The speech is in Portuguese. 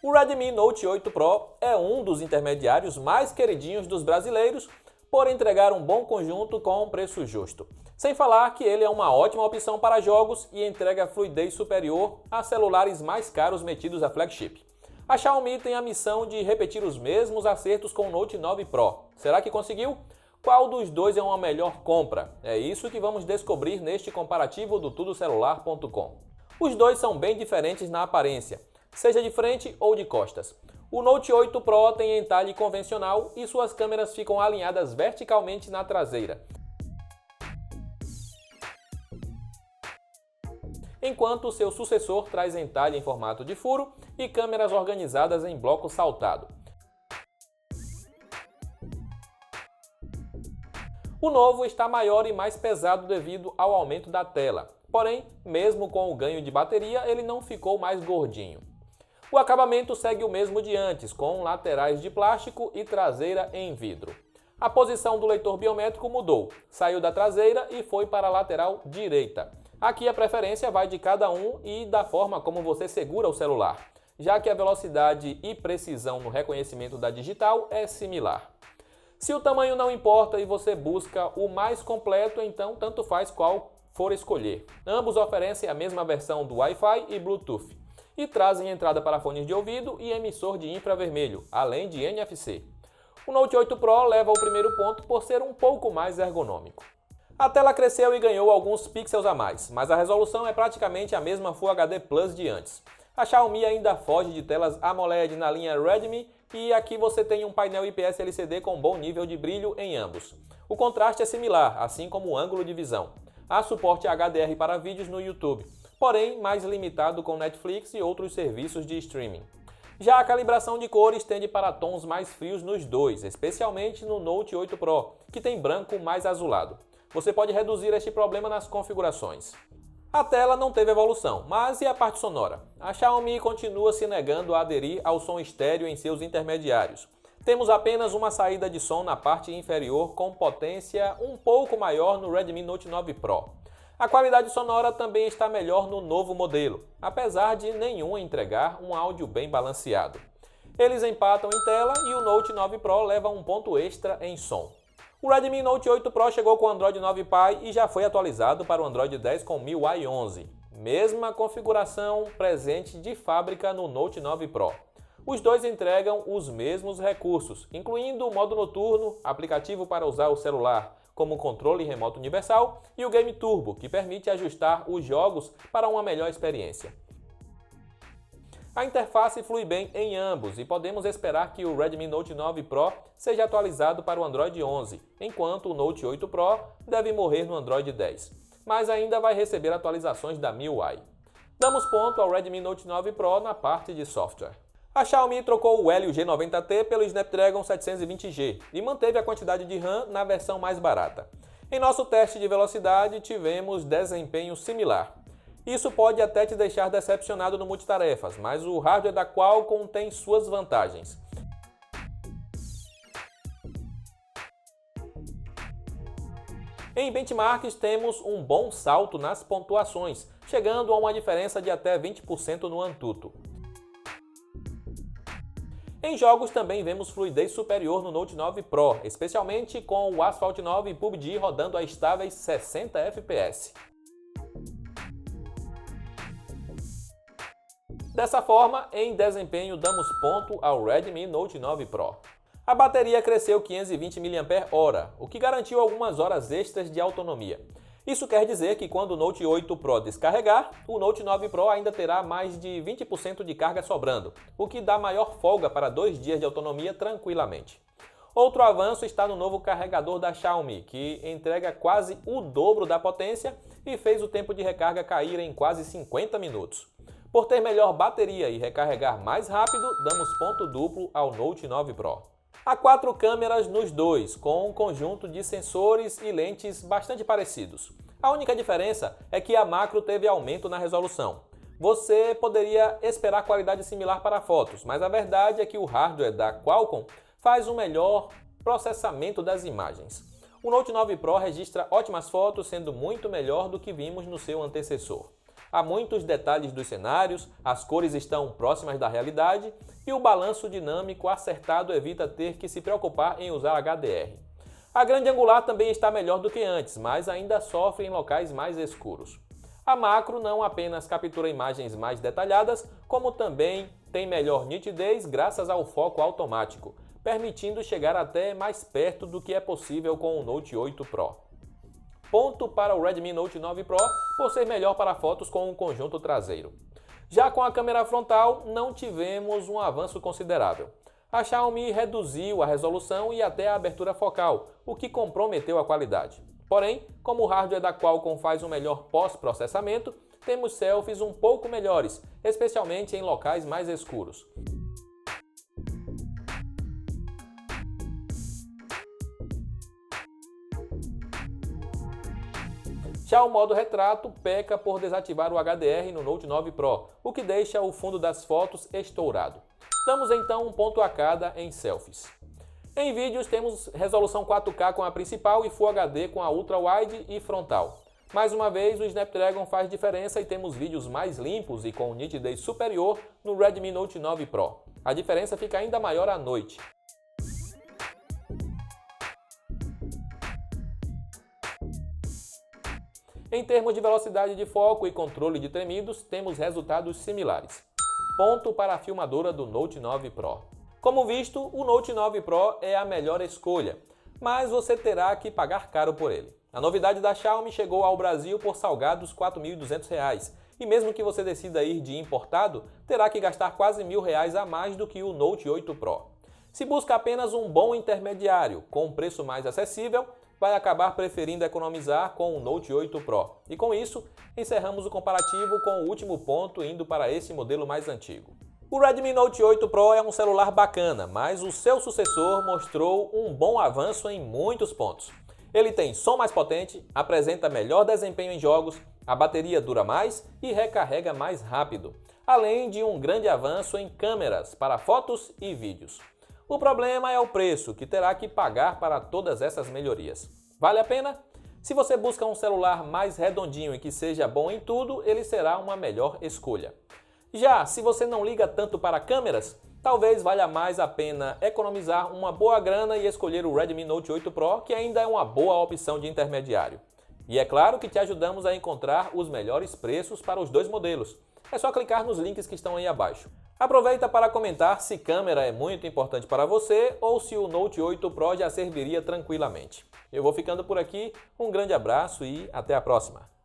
O Redmi Note 8 Pro é um dos intermediários mais queridinhos dos brasileiros por entregar um bom conjunto com um preço justo. Sem falar que ele é uma ótima opção para jogos e entrega fluidez superior a celulares mais caros metidos a flagship. A Xiaomi tem a missão de repetir os mesmos acertos com o Note 9 Pro. Será que conseguiu? Qual dos dois é uma melhor compra? É isso que vamos descobrir neste comparativo do tudocelular.com. Os dois são bem diferentes na aparência, seja de frente ou de costas. O Note 8 Pro tem entalhe convencional e suas câmeras ficam alinhadas verticalmente na traseira, enquanto o seu sucessor traz entalhe em formato de furo e câmeras organizadas em bloco saltado. O novo está maior e mais pesado devido ao aumento da tela, porém, mesmo com o ganho de bateria, ele não ficou mais gordinho. O acabamento segue o mesmo de antes, com laterais de plástico e traseira em vidro. A posição do leitor biométrico mudou, saiu da traseira e foi para a lateral direita. Aqui a preferência vai de cada um e da forma como você segura o celular, já que a velocidade e precisão no reconhecimento da digital é similar. Se o tamanho não importa e você busca o mais completo, então tanto faz qual for escolher. Ambos oferecem a mesma versão do Wi-Fi e Bluetooth e trazem entrada para fones de ouvido e emissor de infravermelho, além de NFC. O Note 8 Pro leva o primeiro ponto por ser um pouco mais ergonômico. A tela cresceu e ganhou alguns pixels a mais, mas a resolução é praticamente a mesma Full HD Plus de antes. A Xiaomi ainda foge de telas AMOLED na linha Redmi e aqui você tem um painel IPS LCD com bom nível de brilho em ambos. O contraste é similar, assim como o ângulo de visão. Há suporte HDR para vídeos no YouTube, porém mais limitado com Netflix e outros serviços de streaming. Já a calibração de cores tende para tons mais frios nos dois, especialmente no Note 8 Pro, que tem branco mais azulado. Você pode reduzir este problema nas configurações. A tela não teve evolução, mas e a parte sonora? A Xiaomi continua se negando a aderir ao som estéreo em seus intermediários. Temos apenas uma saída de som na parte inferior com potência um pouco maior no Redmi Note 9 Pro. A qualidade sonora também está melhor no novo modelo, apesar de nenhum entregar um áudio bem balanceado. Eles empatam em tela e o Note 9 Pro leva um ponto extra em som. O Redmi Note 8 Pro chegou com o Android 9 Pie e já foi atualizado para o Android 10 com MIUI 11. Mesma configuração presente de fábrica no Note 9 Pro. Os dois entregam os mesmos recursos, incluindo o modo noturno, aplicativo para usar o celular como controle remoto universal e o Game Turbo, que permite ajustar os jogos para uma melhor experiência. A interface flui bem em ambos e podemos esperar que o Redmi Note 9 Pro seja atualizado para o Android 11, enquanto o Note 8 Pro deve morrer no Android 10, mas ainda vai receber atualizações da MIUI. Damos ponto ao Redmi Note 9 Pro na parte de software. A Xiaomi trocou o Helio G90T pelo Snapdragon 720G e manteve a quantidade de RAM na versão mais barata. Em nosso teste de velocidade, tivemos desempenho similar. Isso pode até te deixar decepcionado no multitarefas, mas o hardware da Qualcomm tem suas vantagens. Em benchmarks, temos um bom salto nas pontuações, chegando a uma diferença de até 20% no Antutu. Em jogos também vemos fluidez superior no Note 9 Pro, especialmente com o Asphalt 9 e PUBG rodando a estáveis 60 FPS. Dessa forma, em desempenho damos ponto ao Redmi Note 9 Pro. A bateria cresceu 520 mAh, o que garantiu algumas horas extras de autonomia. Isso quer dizer que quando o Note 8 Pro descarregar, o Note 9 Pro ainda terá mais de 20% de carga sobrando, o que dá maior folga para 2 dias de autonomia tranquilamente. Outro avanço está no novo carregador da Xiaomi, que entrega quase o dobro da potência e fez o tempo de recarga cair em quase 50 minutos. Por ter melhor bateria e recarregar mais rápido, damos ponto duplo ao Note 9 Pro. Há 4 câmeras nos dois, com um conjunto de sensores e lentes bastante parecidos. A única diferença é que a macro teve aumento na resolução. Você poderia esperar qualidade similar para fotos, mas a verdade é que o hardware da Qualcomm faz um melhor processamento das imagens. O Note 9 Pro registra ótimas fotos, sendo muito melhor do que vimos no seu antecessor. Há muitos detalhes dos cenários, as cores estão próximas da realidade e o balanço dinâmico acertado evita ter que se preocupar em usar HDR. A grande angular também está melhor do que antes, mas ainda sofre em locais mais escuros. A macro não apenas captura imagens mais detalhadas, como também tem melhor nitidez graças ao foco automático, permitindo chegar até mais perto do que é possível com o Note 8 Pro. Ponto para o Redmi Note 9 Pro por ser melhor para fotos com o conjunto traseiro. Já com a câmera frontal, não tivemos um avanço considerável. A Xiaomi reduziu a resolução e até a abertura focal, o que comprometeu a qualidade. Porém, como o hardware da Qualcomm faz um melhor pós-processamento, temos selfies um pouco melhores, especialmente em locais mais escuros. Já o modo retrato peca por desativar o HDR no Note 9 Pro, o que deixa o fundo das fotos estourado. Damos então um ponto a cada em selfies. Em vídeos temos resolução 4K com a principal e Full HD com a Ultra Wide e frontal. Mais uma vez o Snapdragon faz diferença e temos vídeos mais limpos e com nitidez superior no Redmi Note 9 Pro. A diferença fica ainda maior à noite. Em termos de velocidade de foco e controle de tremidos, temos resultados similares. Ponto para a filmadora do Note 9 Pro. Como visto, o Note 9 Pro é a melhor escolha, mas você terá que pagar caro por ele. A novidade da Xiaomi chegou ao Brasil por salgados R$ 4.200, e mesmo que você decida ir de importado, terá que gastar quase R$ 1.000 a mais do que o Note 8 Pro. Se busca apenas um bom intermediário, com um preço mais acessível, vai acabar preferindo economizar com o Note 8 Pro. E com isso, encerramos o comparativo com o último ponto indo para esse modelo mais antigo. O Redmi Note 8 Pro é um celular bacana, mas o seu sucessor mostrou um bom avanço em muitos pontos. Ele tem som mais potente, apresenta melhor desempenho em jogos, a bateria dura mais e recarrega mais rápido, além de um grande avanço em câmeras para fotos e vídeos. O problema é o preço, que terá que pagar para todas essas melhorias. Vale a pena? Se você busca um celular mais redondinho e que seja bom em tudo, ele será uma melhor escolha. Já se você não liga tanto para câmeras, talvez valha mais a pena economizar uma boa grana e escolher o Redmi Note 8 Pro, que ainda é uma boa opção de intermediário. E é claro que te ajudamos a encontrar os melhores preços para os dois modelos. É só clicar nos links que estão aí abaixo. Aproveita para comentar se câmera é muito importante para você ou se o Note 8 Pro já serviria tranquilamente. Eu vou ficando por aqui, um grande abraço e até a próxima!